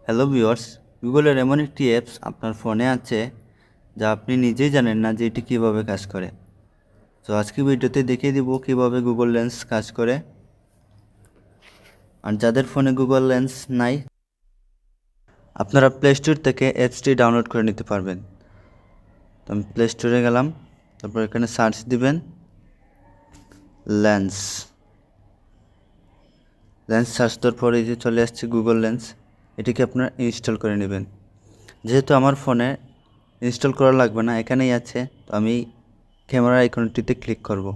Hello viewers, গুগলের এমন একটি অ্যাপস আপনার ফোনে আছে যা আপনি নিজেই জানেন না যে এটি কীভাবে কাজ করে। তো আজকে ভিডিওতে দেখিয়ে দিব কীভাবে গুগল লেন্স কাজ করে। আর যাদের ফোনে গুগল লেন্স নাই, আপনারা প্লে স্টোর থেকে অ্যাপসটি ডাউনলোড করে নিতে পারবেন। তো আমি প্লে স্টোরে গেলাম, তারপর এখানে সার্চ দিবেন লেন্স। সার্চ দেওয়ার পরে এই যে চলে আসছে গুগল লেন্স। এটিকে আপনারা ইনস্টল করে নেবেন। যেহেতু আমার ফোনে ইনস্টল করা লাগবে না, এখানেই আছে, তো আমি ক্যামেরা আইকনটিতে ক্লিক করব।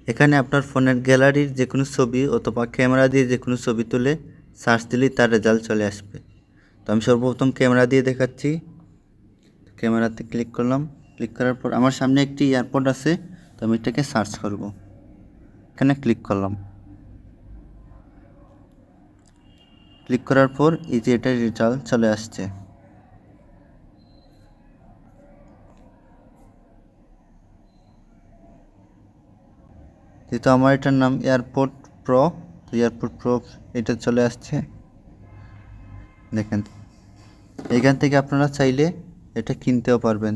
এখানে আপনার ফোনের গ্যালারির যে কোনো ছবি অথবা ক্যামেরা দিয়ে যে কোনো ছবি তুলে সার্চ দিলেই তার রেজাল্ট চলে আসবে। তো আমি সর্বপ্রথম ক্যামেরা দিয়ে দেখাচ্ছি। ক্যামেরাতে ক্লিক করলাম। ক্লিক করার পর আমার সামনে একটি এয়ারপড আছে, তো আমি এটাকে সার্চ করব। এখানে ক্লিক করলাম। ক্লিক করার পর এই যে এটার রেজাল্ট চলে আসছে। যেহেতু আমার এটার নাম এয়ারপড প্রো, তো এয়ারপড প্রো এটা চলে আসছে। দেখেন, এখান থেকে আপনারা চাইলে এটা কিনতেও পারবেন।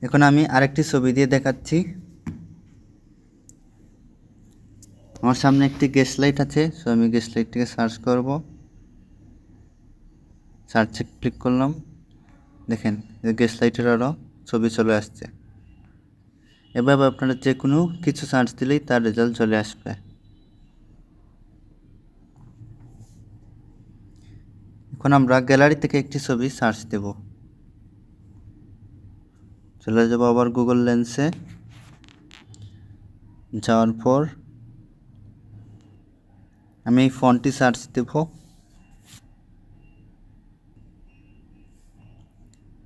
এখন আমি আরেকটি ছবি দিয়ে দেখাচ্ছি। আমার সামনে একটি গ্যাস লাইট আছে, সো আমি গ্যাস লাইটটিকে সার্চ করব। সার্চে ক্লিক করলাম। দেখেন, গ্যাস লাইটের আরও ছবি চলে আসছে। এভাবে আপনারা যে কোনো কিছু সার্চ দিলেই তার রেজাল্ট চলে আসবে। এখন আমরা গ্যালারি থেকে একটি ছবি সার্চ দেব। চলে যাব আবার গুগল লেন্সে। যাওয়ার পর আমি এই ফন্টটি সার্চ দেব।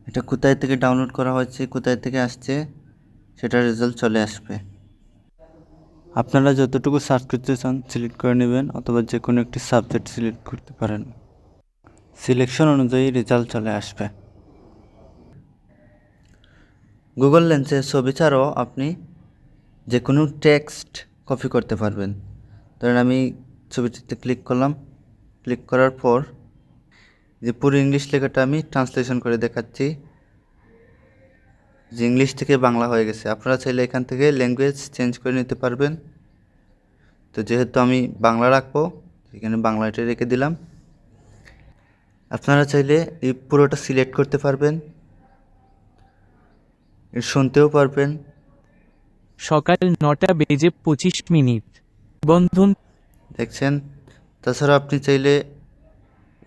এটা কোথায় থেকে ডাউনলোড করা হয়েছে, কোথায় থেকে আসছে, সেটার রেজাল্ট চলে আসবে। আপনারা যতটুকু সার্চ করতে চান সিলেক্ট করে নেবেন, অথবা যে কোনো একটি সাবজেক্ট সিলেক্ট করতে পারেন। সিলেকশন অনুযায়ী রেজাল্ট চলে আসবে। গুগল লেন্সে ছবি ছাড়াও আপনি যে কোনো টেক্সট কপি করতে পারবেন। ধরেন আমি ছবিটিতে ক্লিক করলাম। ক্লিক করার পর যে পুরো ইংলিশ লেখাটা আমি ট্রান্সলেশন করে দেখাচ্ছি, যে ইংলিশ থেকে বাংলা হয়ে গেছে। আপনারা চাইলে এখান থেকে ল্যাঙ্গুয়েজ চেঞ্জ করে নিতে পারবেন। তো যেহেতু আমি বাংলা রাখবো, এখানে বাংলাটা রেখে দিলাম। আপনারা চাইলে এই পুরোটা সিলেক্ট করতে পারবেন, শুনতেও পারবেন। সকাল 9:25 বন্ধন দেখছেন। তাছাড়া আপনি চাইলে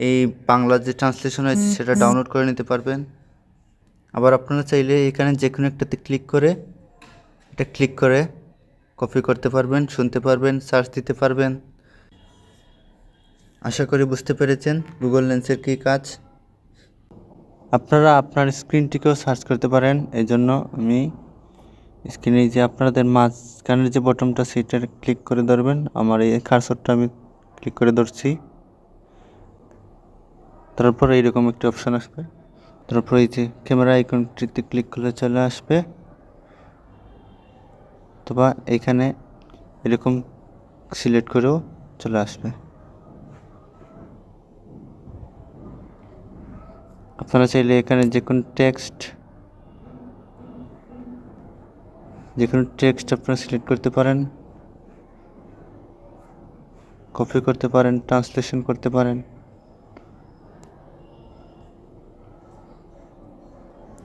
এই বাংলা যে ট্রান্সলেশন হয়েছে সেটা ডাউনলোড করে নিতে পারবেন। আবার আপনারা চাইলে এখানে যে কোনো একটাতে ক্লিক করে এটা ক্লিক করে কপি করতে পারবেন, শুনতে পারবেন, সার্চ দিতে পারবেন। আশা করি বুঝতে পেরেছেন গুগল লেন্সের কী কাজ। আপনারা আপনার স্ক্রিনটিকেও সার্চ করতে পারেন। এই জন্য আমি স্ক্রিনে যে আপনাদের মাঝখানের যে বটনটা সেটা ক্লিক করে ধরবেন। আমার এই কার্সরটা আমি ক্লিক করে ধরছি। তারপর এইরকম একটি অপশান আসবে। তারপর এই যে ক্যামেরা আইকনটিতে ক্লিক করলে চলে আসবে, অথবা এইখানে এরকম সিলেক্ট করেও চলে আসবে। আপনারা চাইলে এখানে যে কোনো টেক্সট আপনারা সিলেক্ট করতে পারেন, কপি করতে পারেন, ট্রান্সলেশন করতে পারেন।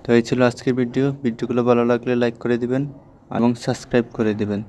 তো এই ছিল আজকের ভিডিওগুলো ভালো লাগলে লাইক করে দিবেন এবং সাবস্ক্রাইব করে দিবেন।